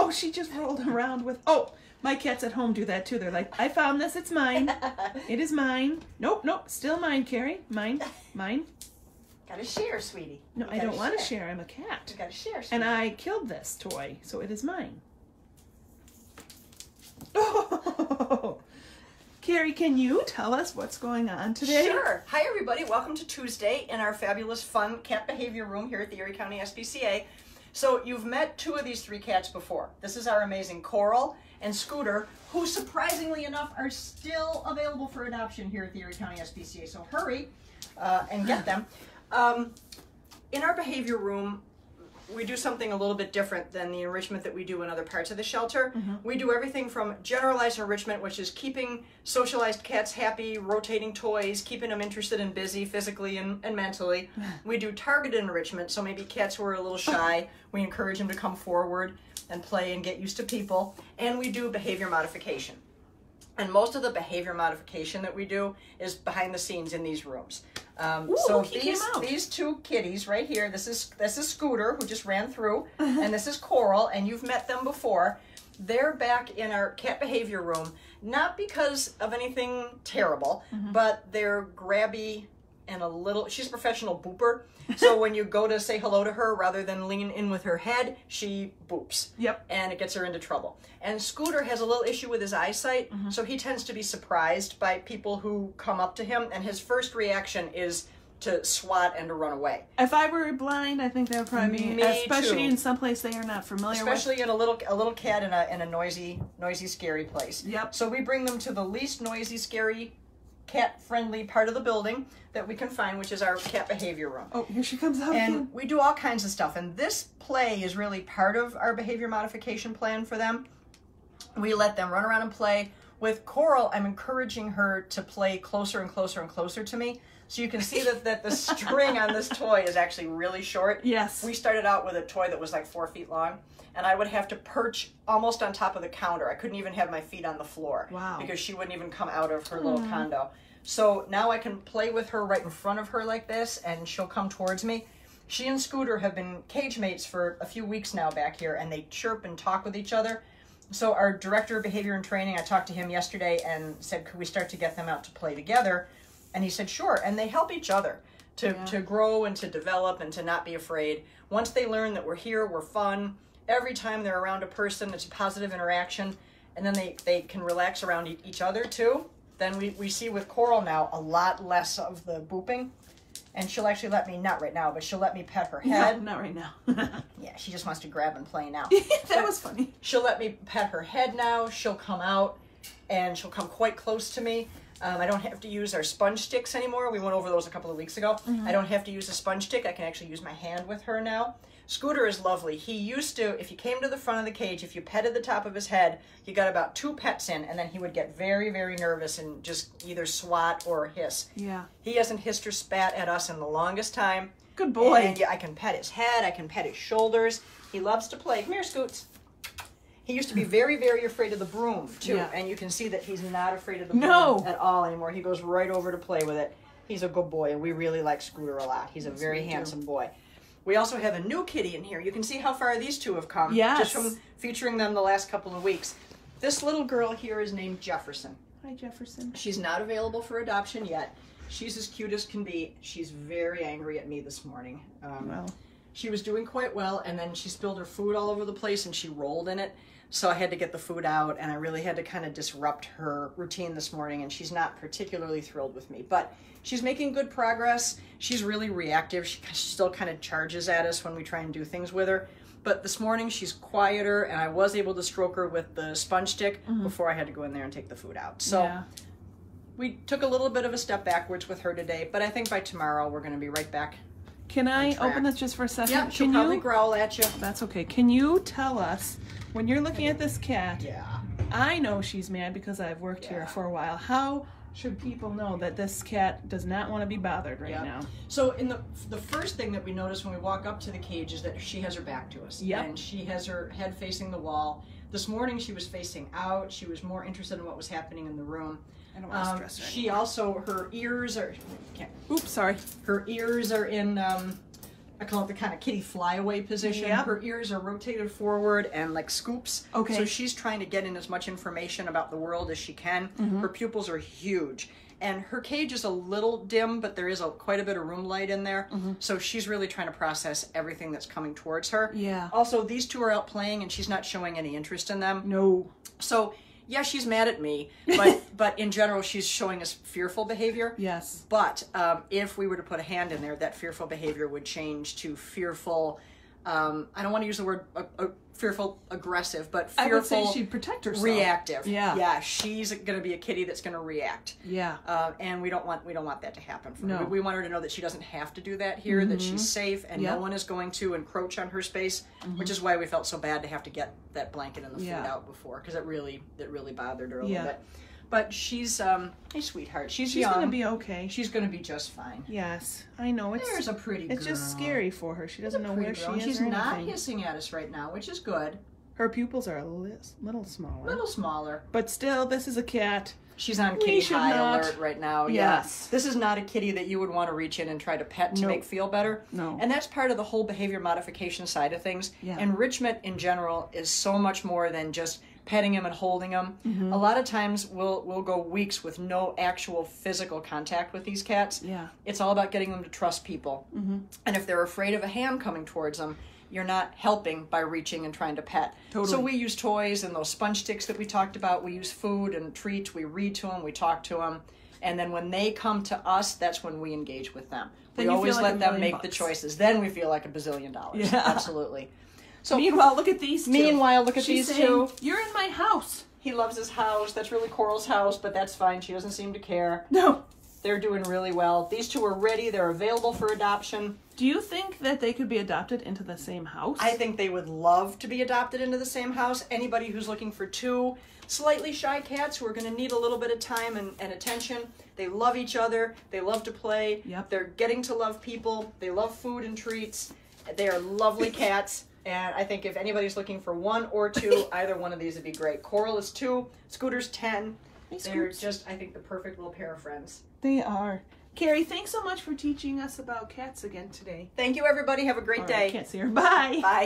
Oh, she just rolled around with, oh, my cats at home do that too. They're like, I found this, it's mine. It is mine. Nope, nope, still mine, Cary. Mine, mine. Gotta share, sweetie. No, I don't want to share. I'm a cat. You gotta share, sweetie. And I killed this toy, so it is mine. Oh, Cary, can you tell us what's going on today? Sure. Hi, everybody. Welcome to Tuesday in our fabulous, fun cat behavior room here at the Erie County SPCA. So you've met two of these three cats before. This is our amazing Coral and Scooter, who surprisingly enough are still available for adoption here at the Erie County SPCA. So hurry and get them. In our behavior room, we do something a little bit different than the enrichment that we do in other parts of the shelter. We do everything from generalized enrichment, which is keeping socialized cats happy, rotating toys, keeping them interested and busy physically and mentally. We do targeted enrichment, so maybe cats who are a little shy, we encourage them to come forward and play and get used to people. And we do behavior modification. And most of the behavior modification that we do is behind the scenes in these rooms. Ooh, so look, these two kitties right here, this is Scooter, who just ran through, and this is Coral, and you've met them before. They're back in our cat behavior room, not because of anything terrible, but they're grabby and a little, she's a professional booper. So when you go to say hello to her, rather than lean in with her head, she boops. Yep. And it gets her into trouble. And Scooter has a little issue with his eyesight, so he tends to be surprised by people who come up to him, and his first reaction is to swat and to run away. If I were blind, I think that would probably be, Me especially too. in some place they are not familiar with. Especially in a little cat in a noisy, scary place. Yep. So we bring them to the least noisy, scary, cat-friendly part of the building that we can find, which is our cat behavior room. Oh, here she comes out And again. we do all kinds of stuff, and this play is really part of our behavior modification plan for them. We let them run around and play. With Coral, I'm encouraging her to play closer and closer and closer to me. So you can see that the string on this toy is actually really short. Yes. We started out with a toy that was like 4 feet long, and I would have to perch almost on top of the counter. I couldn't even have my feet on the floor. Wow. Because she wouldn't even come out of her little condo. So now I can play with her right in front of her like this, and she'll come towards me. She and Scooter have been cage mates for a few weeks now back here, and they chirp and talk with each other. So our director of behavior and training, I talked to him yesterday and said, could we start to get them out to play together? And he said, sure. And they help each other to grow and to develop and to not be afraid. Once they learn that we're here, we're fun. Every time they're around a person, it's a positive interaction. And then they can relax around each other too. Then we see with Coral now a lot less of the booping. And she'll actually let me, not right now, but she'll let me pet her head. No, not right now. Yeah, she just wants to grab and play now. That was funny. She'll let me pet her head now. She'll come out, and she'll come quite close to me. I don't have to use our sponge sticks anymore. We went over those a couple of weeks ago. I don't have to use a sponge stick. I can actually use my hand with her now. Scooter is lovely. He used to, if you came to the front of the cage, if you petted the top of his head, you got about 2 pets in, and then he would get very, very nervous and just either swat or hiss. Yeah. He hasn't hissed or spat at us in the longest time. Good boy. And yeah, I can pet his head. I can pet his shoulders. He loves to play. Come here, Scoots. He used to be very, very afraid of the broom, too. Yeah. And you can see that he's not afraid of the broom at all anymore. He goes right over to play with it. He's a good boy, and we really like Scooter a lot. He's a very handsome boy. We also have a new kitty in here. You can see how far these two have come. Yes. Just from featuring them the last couple of weeks. This little girl here is named Jefferson. Hi, Jefferson. She's not available for adoption yet. She's as cute as can be. She's very angry at me this morning. Well. She was doing quite well, and then she spilled her food all over the place, and she rolled in it. So I had to get the food out, and I really had to kind of disrupt her routine this morning, and she's not particularly thrilled with me. But she's making good progress. She's really reactive. She still kind of charges at us when we try and do things with her. But this morning she's quieter, and I was able to stroke her with the sponge stick before I had to go in there and take the food out. So we took a little bit of a step backwards with her today, but I think by tomorrow we're going to be right back. Can I open this just for a second? Yeah, she'll probably growl at you. That's okay. Can you tell us, when you're looking at this cat, I know she's mad because I've worked here for a while. How should people know that this cat does not want to be bothered right now? So in the first thing that we notice when we walk up to the cage is that she has her back to us. And she has her head facing the wall. This morning she was facing out. She was more interested in what was happening in the room. I don't want to stress her She also, her ears are, Oops, sorry. her ears are in I call it the kind of kitty flyaway position. Yep. Her ears are rotated forward and like scoops. Okay. So she's trying to get in as much information about the world as she can. Her pupils are huge. And her cage is a little dim, but there is quite a bit of room light in there. So she's really trying to process everything that's coming towards her. Yeah. Also, these two are out playing and she's not showing any interest in them. No. So, yeah, she's mad at me, but in general, she's showing us fearful behavior. Yes. But if we were to put a hand in there, that fearful behavior would change to fearful, I don't want to use the word fearful aggressive, but fearful I would say she'd protect herself. reactive. Yeah. Yeah, she's going to be a kitty that's going to react. Yeah. And we don't want that to happen for No. her. We want her to know that she doesn't have to do that here, that she's safe and no one is going to encroach on her space, which is why we felt so bad to have to get that blanket and the food out before, because it really bothered her a little bit. But she's a sweetheart. She's young. She's gonna be okay. She's gonna be just fine. Yes, I know. There's a pretty girl. It's just scary for her. She doesn't know where she is. She's or not anything. hissing at us right now, which is good. Her pupils are a little smaller. A little smaller. But still, this is a cat. She's on kitty high alert right now. Yes. Yeah. This is not a kitty that you would want to reach in and try to pet to make feel better. No. And that's part of the whole behavior modification side of things. Yeah. Enrichment in general is so much more than just petting him and holding him. A lot of times we'll go weeks with no actual physical contact with these cats. Yeah. It's all about getting them to trust people. And if they're afraid of a hand coming towards them, you're not helping by reaching and trying to pet. Totally. So we use toys and those sponge sticks that we talked about. We use food and treats. We read to them. We talk to them. And then when they come to us, that's when we engage with them. Then we you always feel like let them $1 make million the choices. Then we feel like $1 bazillion. Yeah. Absolutely. So meanwhile, look at these two. Meanwhile, look at She's these saying, two. You're in my house. He loves his house. That's really Coral's house, but that's fine. She doesn't seem to care. No. They're doing really well. These two are ready. They're available for adoption. Do you think that they could be adopted into the same house? I think they would love to be adopted into the same house. Anybody who's looking for two slightly shy cats who are going to need a little bit of time and attention. They love each other. They love to play. Yep. They're getting to love people. They love food and treats. They are lovely cats. And I think if anybody's looking for one or two, either one of these would be great. Coral is 2. Scooter's 10. They're just, I think, the perfect little pair of friends. They are. Cary, thanks so much for teaching us about cats again today. Thank you, everybody. Have a great day. I can't see her. Bye. Bye.